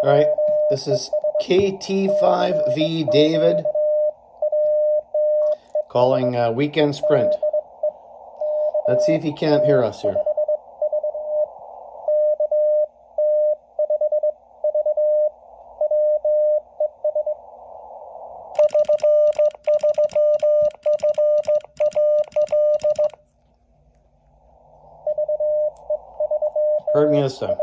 All right, this is KT5V David calling weekend sprint. Let's see if he can't hear us here. Heard me this time.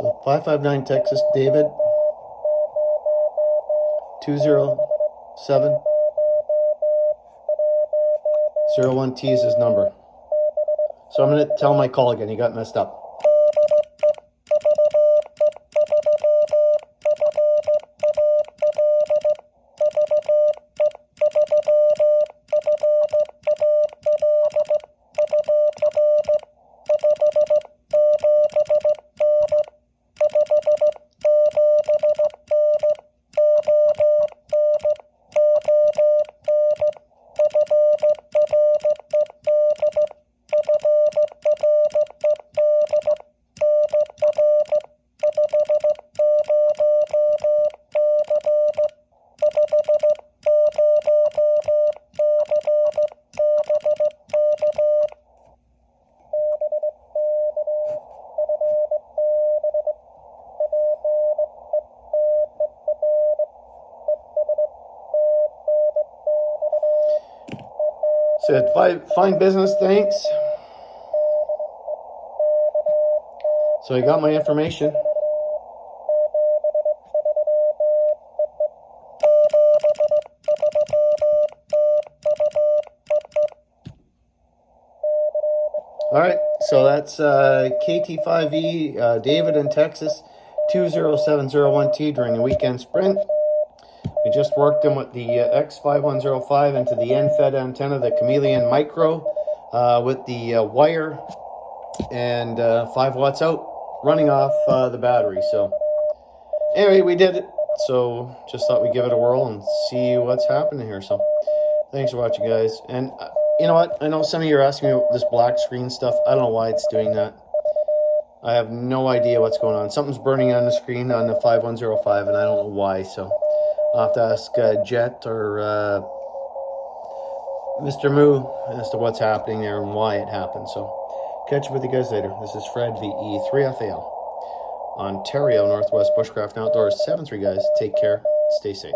So 559 Texas, David, 207 01T is his number. So I'm going to tell my call again. He got messed up. Said, fine business, thanks. So he got my information. All right, so that's KT5V, David in Texas, 20701T during the weekend sprint. We just worked him with the X5105 into the end-fed antenna, the Chameleon Micro, with the wire and 5 watts out, running off the battery. So anyway, we did it. So just thought we'd give it a whirl and see what's happening here. So thanks for watching, guys. And you know what? I know some of you are asking me this black screen stuff. I don't know why it's doing that. I have no idea what's going on. Something's burning on the screen on the 5105, and I don't know why. So I'll have to ask Jet or Mr. Moo as to what's happening there and why it happened. So catch up with you guys later. This is Fred, VE3FAL, Ontario, Northwest Bushcraft and Outdoors, 7-3, guys. Take care. Stay safe.